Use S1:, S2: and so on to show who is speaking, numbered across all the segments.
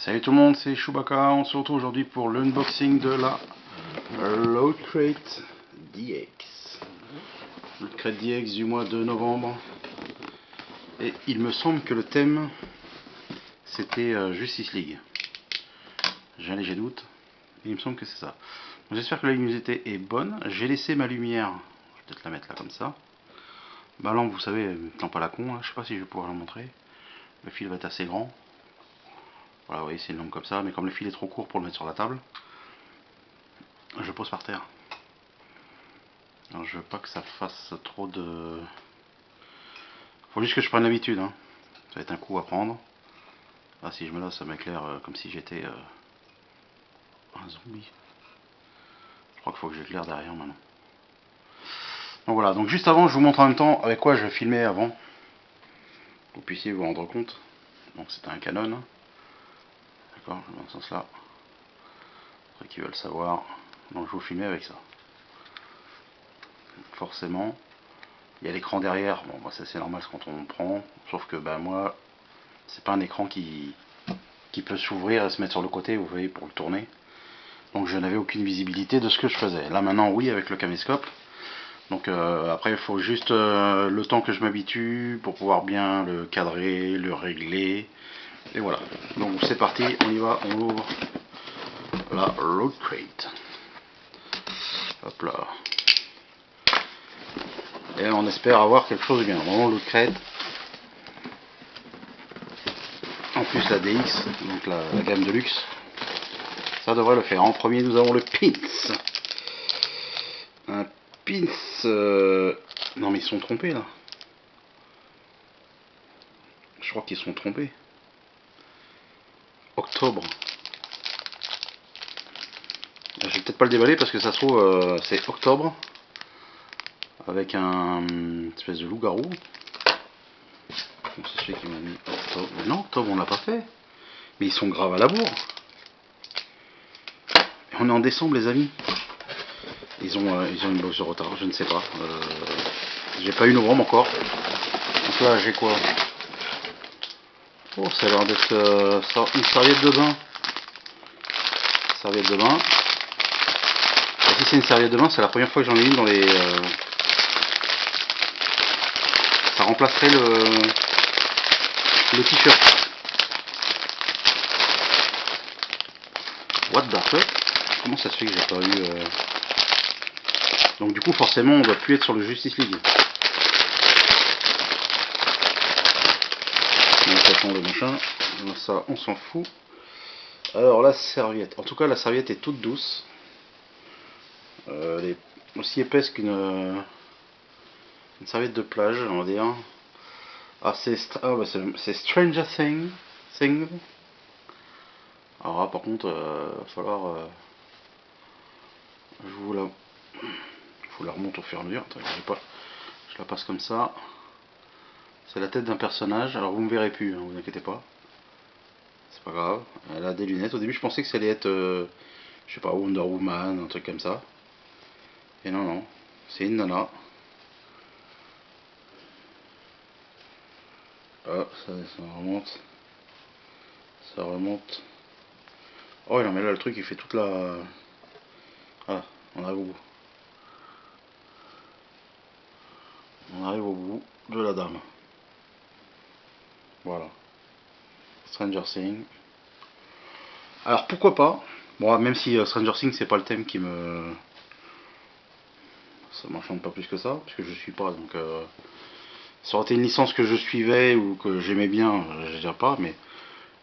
S1: Salut tout le monde, c'est Chewbacca. On se retrouve aujourd'hui pour l'unboxing de la Loot Crate DX. Loot Crate DX du mois de novembre. Et il me semble que le thème c'était Justice League. J'ai un léger doute. Il me semble que c'est ça. J'espère que la luminosité est bonne. J'ai laissé ma lumière. Je vais peut-être la mettre là comme ça. Ma lampe, vous savez, lampe à la con. Hein. Je sais pas si je vais pouvoir la montrer. Le fil va être assez grand. Voilà, vous voyez, c'est une lampe comme ça, mais comme le fil est trop court pour le mettre sur la table, je le pose par terre. Alors je veux pas que ça fasse trop de... Faut juste que je prenne l'habitude, hein. Ça va être un coup à prendre. Ah, si je me laisse, ça m'éclaire comme si j'étais un zombie. Je crois qu'il faut que j'éclaire derrière maintenant. Donc voilà, donc juste avant, je vous montre en même temps avec quoi je filmais avant. Que vous puissiez vous rendre compte. Donc c'était un Canon. D'accord, je vais dans ce sens-là. Pour ceux qui veulent savoir. Donc je vous filmais avec ça. Forcément. Il y a l'écran derrière. Bon, bah, ça c'est normal quand on prend. Sauf que bah, moi, c'est pas un écran qui peut s'ouvrir et se mettre sur le côté, vous voyez, pour le tourner. Donc je n'avais aucune visibilité de ce que je faisais. Là maintenant, oui, avec le caméscope. Donc après, il faut juste le temps que je m'habitue pour pouvoir bien le cadrer, le régler. Et voilà. Donc c'est parti, on y va, on ouvre la Loot Crate. Hop là. Et on espère avoir quelque chose de bien. Vraiment Loot Crate. En plus la DX, donc la gamme de luxe. Ça devrait le faire. En premier, nous avons le Pins. Un Pins. Non mais ils sont trompés là. Je crois qu'ils sont trompés. Octobre. Je vais peut-être pas le déballer parce que ça se trouve c'est octobre. Avec une espèce de loup-garou. C'est celui qui m'a mis octobre. Mais non, octobre on l'a pas fait. Mais ils sont graves à la bourre. Et on est en décembre les amis. Ils ont une box de retard, je ne sais pas. J'ai pas eu novembre encore. Donc là j'ai quoi? Oh, ça a l'air d'être une serviette de bain. Serviette de bain. Et si c'est une serviette de bain, c'est la première fois que j'en ai une dans les... Ça remplacerait le t-shirt. What the fuck? Comment ça se fait que j'ai pas eu... Donc du coup forcément on doit plus être sur le Justice League. Le machin, ça on s'en fout. Alors la serviette, en tout cas la serviette est toute douce. Elle est aussi épaisse qu'une serviette de plage, on va dire. Ah c'est Stranger Things. Alors là par contre il va falloir je vous la remonte au fur et à mesure. Attends, je la passe comme ça. C'est la tête d'un personnage, alors vous ne me verrez plus, hein, vous inquiétez pas. C'est pas grave, elle a des lunettes. Au début je pensais que ça allait être, je sais pas, Wonder Woman, un truc comme ça. Et non, non, c'est une nana. Ah, ça remonte. Ça remonte. Oh non mais là le truc il fait toute la... Ah, on arrive au bout. On arrive au bout de la dame. Voilà. Stranger Things. Alors pourquoi pas. Bon, même si Stranger Things c'est pas le thème qui me... Ça m'enchante pas plus que ça, parce que je suis pas, donc... Ça aurait été une licence que je suivais ou que j'aimais bien, je dirais pas, mais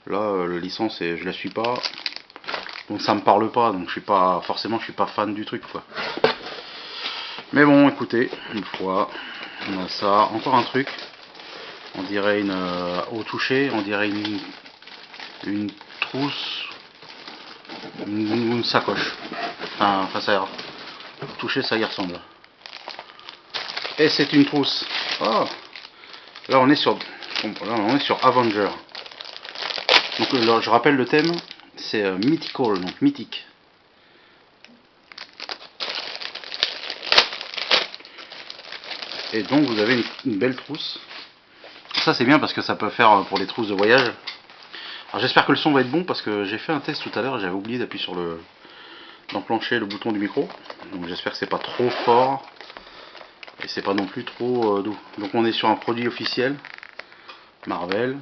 S1: là, la licence, je la suis pas, donc ça me parle pas, donc je suis pas, forcément, je suis pas fan du truc, quoi. Mais bon, écoutez, une fois, on a ça, encore un truc, on dirait au toucher, on dirait une trousse, une sacoche, enfin ça ira, au toucher, ça y ressemble. Et c'est une trousse. Oh, là on est sur Avenger. Donc je rappelle le thème, c'est mythical, donc mythique. Et donc vous avez une belle trousse. Ça c'est bien parce que ça peut faire pour les trousses de voyage. Alors j'espère que le son va être bon parce que j'ai fait un test tout à l'heure et j'avais oublié d'appuyer sur d'enclencher le bouton du micro. Donc j'espère que c'est pas trop fort et c'est pas non plus trop doux. Donc on est sur un produit officiel Marvel.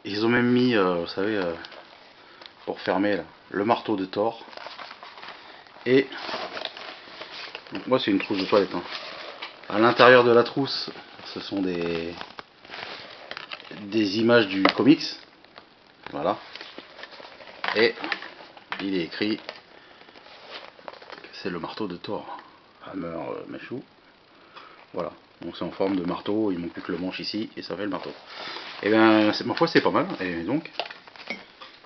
S1: Ils ont même mis, vous savez, pour fermer là, le marteau de Thor. Et donc moi c'est une trousse de toilette. Hein. À l'intérieur de la trousse, ce sont des images du comics. Voilà. Et il est écrit que c'est le marteau de Thor. Hammer Meshu. Voilà. Donc c'est en forme de marteau. Il manque plus que le manche ici et ça fait le marteau. Et bien, ma foi, c'est pas mal. Et donc,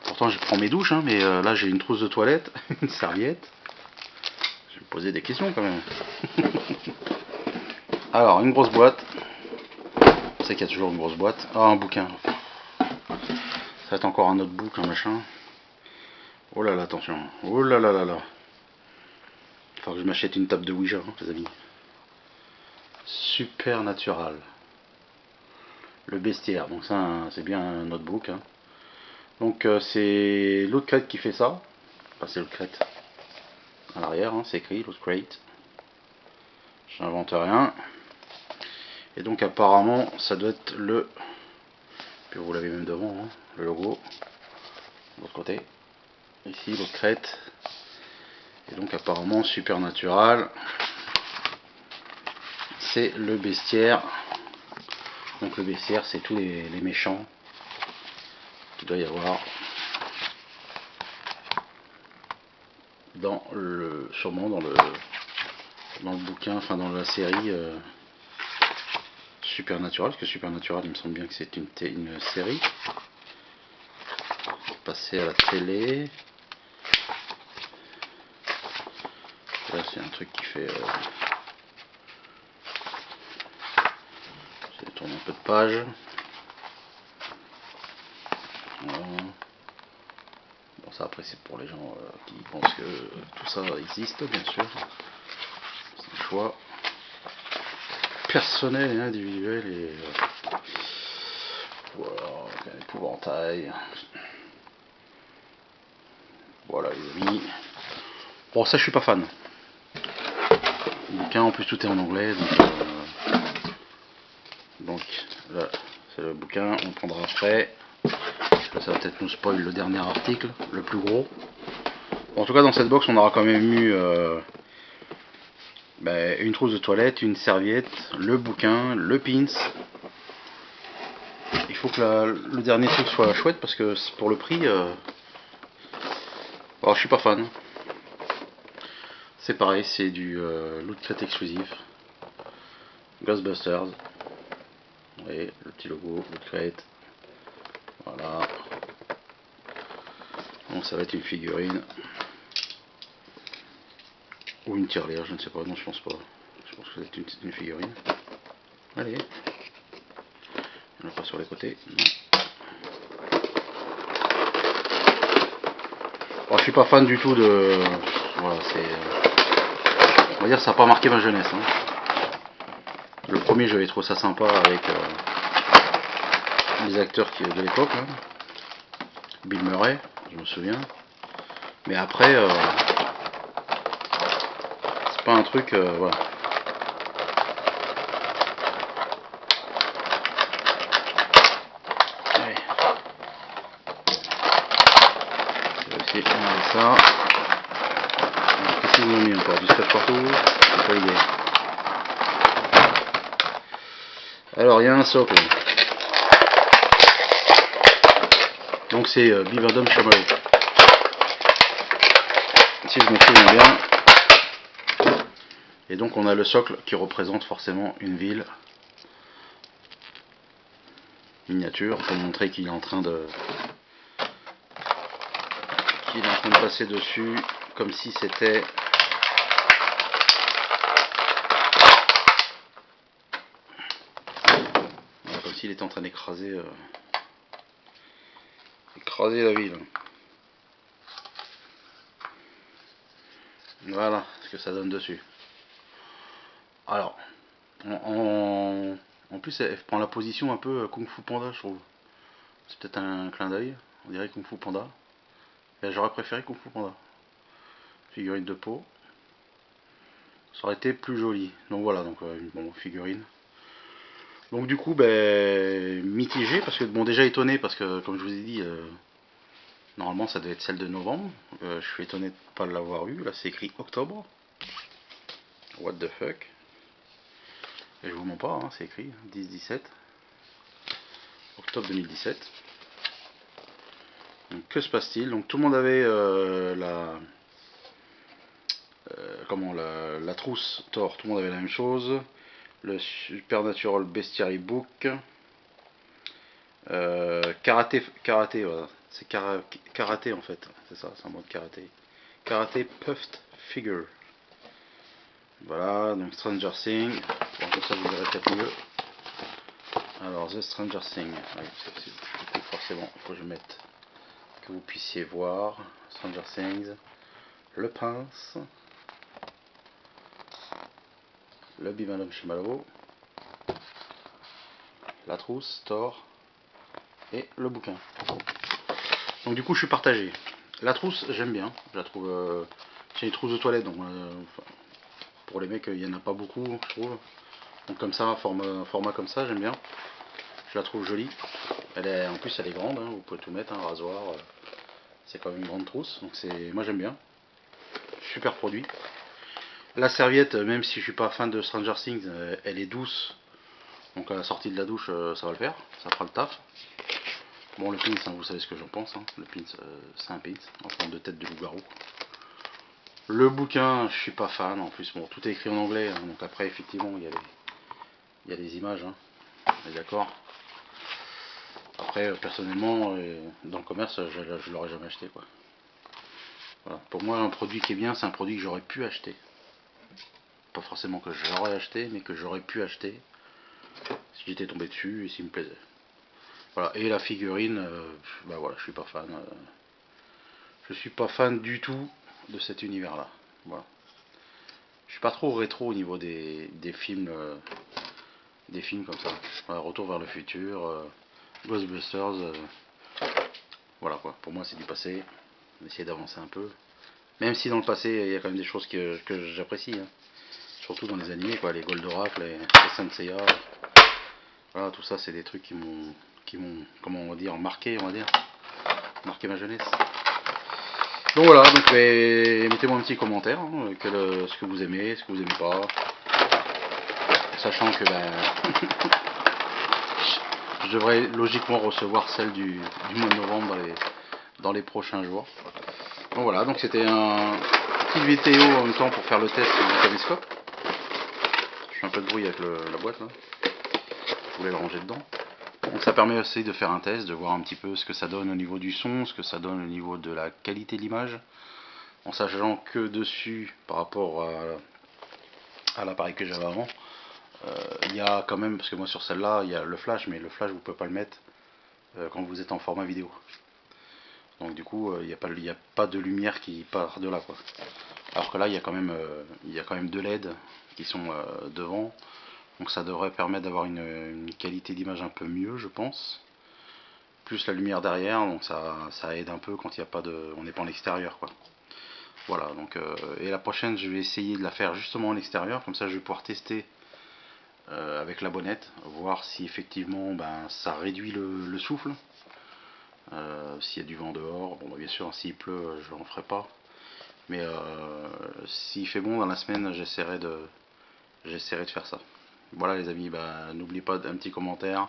S1: pourtant, je prends mes douches, hein, mais là, j'ai une trousse de toilette, une serviette. Je vais me poser des questions quand même. Alors, une grosse boîte. Je sais qu'il y a toujours une grosse boîte. Ah, un bouquin. Ça va être encore un autre book, un machin. Oh là là, attention. Oh là là là là. Il faut que je m'achète une table de Ouija, hein, les amis. Supernatural. Le bestiaire. Donc, ça, c'est bien un notebook. Hein. Donc, c'est l'autre crête qui fait ça. Enfin, c'est l'autre crête. À l'arrière, hein, c'est écrit l'autre crate. J'invente rien. Et donc, apparemment, ça doit être le. Puis vous l'avez même devant, hein, le logo. De l'autre côté. Ici, l'autre crête. Et donc, apparemment, Supernatural. C'est le bestiaire. Donc le bestiaire, c'est tous les méchants qu'il doit y avoir sûrement dans le bouquin, enfin dans la série Supernatural, parce que Supernatural, il me semble bien que c'est une série passée à la télé. Là, c'est un truc qui fait. Je vais tourner un peu de page. Voilà. Bon, ça après, c'est pour les gens qui pensent que tout ça existe, bien sûr. C'est un choix personnel et individuel et voilà, un épouvantail. Voilà les amis. Bon, ça je suis pas fan. Le bouquin en plus tout est en anglais donc là c'est le bouquin, on prendra après. Là, ça va peut-être nous spoil le dernier article, le plus gros. Bon, en tout cas dans cette box on aura quand même eu une trousse de toilette, une serviette, le bouquin, le pins. Il faut que le dernier truc soit chouette parce que pour le prix, alors, je suis pas fan. C'est pareil, c'est du loot crate exclusif. Ghostbusters. Vous voyez, le petit logo, loot crate. Voilà. Donc ça va être une figurine. Ou une tirelire, je ne sais pas, non je pense pas. Je pense que ça va être une figurine. Allez. Il n'y en a pas sur les côtés. Non. Alors, je suis pas fan du tout de. Voilà, c'est. On va dire ça n'a pas marqué ma jeunesse. Hein. Le premier j'avais trouvé ça sympa avec les acteurs de l'époque. Hein. Bill Murray, je me souviens. Mais après, c'est pas un truc. Voilà. Allez. Je vais essayer d'enlever ça. Qu'est-ce qu'ils ont mis encore? Du scotch partout? C'est pas l'idée. Alors, il y a un socle. Donc, c'est Beaverdom Chamallow. Si je me souviens bien. Et donc, on a le socle qui représente forcément une ville miniature pour montrer qu'il est en train de. Qu'il est en train de passer dessus comme si c'était. Comme s'il était en train d'écraser la ville. Voilà ce que ça donne dessus. Alors, en plus, elle prend la position un peu Kung Fu Panda, je trouve. C'est peut-être un clin d'œil. On dirait Kung Fu Panda. J'aurais préféré Kung Fu Panda. Figurine de peau. Ça aurait été plus joli. Donc voilà, donc bon, figurine. Donc du coup, ben, mitigé, parce que bon, déjà étonné, parce que comme je vous ai dit, normalement ça devait être celle de novembre. Je suis étonné de ne pas l'avoir eu. Là c'est écrit octobre. What the fuck. Et je vous mens pas, hein, c'est écrit 10-17. Octobre 2017. Donc que se passe-t-il? Donc tout le monde avait la trousse Thor, tout le monde avait la même chose. Le Supernatural Bestiary Book. Karaté, voilà. C'est karaté en fait, c'est ça, c'est un mode karaté. Karaté Puffed Figure. Voilà, donc Stranger Things. Bon, comme ça vous verrez peut-être mieux. Alors, The Stranger Things. Oui, forcément, il faut que je mette, que vous puissiez voir. Stranger Things. Le pince. Le bimalum Shimalo. La trousse, Thor. Et le bouquin. Donc du coup je suis partagé. La trousse j'aime bien, je la trouve, c'est une trousse de toilette, donc pour les mecs il n'y en a pas beaucoup je trouve. Donc comme ça, format comme ça j'aime bien. Je la trouve jolie. En plus elle est grande, hein, vous pouvez tout mettre, un rasoir. C'est quand même une grande trousse, donc moi j'aime bien. Super produit. La serviette, même si je suis pas fan de Stranger Things, elle est douce. Donc à la sortie de la douche ça va le faire, ça fera le taf. Bon, le pins, hein, vous savez ce que j'en pense. Hein. Le pins, c'est un pins en forme de tête de loup-garou. Le bouquin, je suis pas fan. En plus, bon, tout est écrit en anglais. Hein, donc après, effectivement, il y a les images. Hein, on est d'accord. Après, personnellement, dans le commerce, je l'aurais jamais acheté. Quoi. Voilà. Pour moi, un produit qui est bien, c'est un produit que j'aurais pu acheter. Pas forcément que j'aurais acheté, mais que j'aurais pu acheter si j'étais tombé dessus et s'il me plaisait. Voilà. Et la figurine, bah voilà, je suis pas fan. Je suis pas fan du tout de cet univers là. Voilà. Je suis pas trop rétro au niveau des films comme ça. Voilà, Retour vers le futur, Ghostbusters, voilà quoi. Pour moi c'est du passé. On essaie d'avancer un peu. Même si dans le passé il y a quand même des choses que j'apprécie. Hein. Surtout dans les animés quoi, les Goldorak, les Saint Seiya. Voilà, tout ça c'est des trucs qui m'ont comment on va dire marqué ma jeunesse. Donc voilà, donc mettez-moi un petit commentaire, hein, ce que vous aimez, ce que vous aimez pas. Sachant que je devrais logiquement recevoir celle du mois de novembre dans les prochains jours. Donc voilà, donc c'était un petite vidéo en même temps pour faire le test du caméscope. Je fais un peu de bruit avec la boîte là. Je voulais le ranger dedans. Donc ça permet aussi de faire un test, de voir un petit peu ce que ça donne au niveau du son, ce que ça donne au niveau de la qualité de l'image. En sachant que dessus, par rapport à l'appareil que j'avais avant, il y a quand même, parce que moi sur celle-là, il y a le flash, mais le flash vous pouvez pas le mettre quand vous êtes en format vidéo. Donc du coup, il n'y a pas de lumière qui part de là, quoi. Alors que là, il y a quand même deux LED qui sont devant. Donc ça devrait permettre d'avoir une qualité d'image un peu mieux, je pense. Plus la lumière derrière, donc ça aide un peu quand il n'y a pas de, on n'est pas en extérieur, quoi. Voilà, donc et la prochaine, je vais essayer de la faire justement en extérieur, comme ça je vais pouvoir tester avec la bonnette, voir si effectivement ça réduit le souffle. S'il y a du vent dehors, bon bien sûr s'il pleut je n'en ferai pas, mais s'il fait bon dans la semaine j'essaierai de faire ça. Voilà les amis, n'oubliez pas un petit commentaire,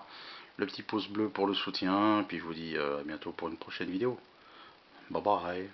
S1: le petit pouce bleu pour le soutien, puis je vous dis à bientôt pour une prochaine vidéo. Bye bye.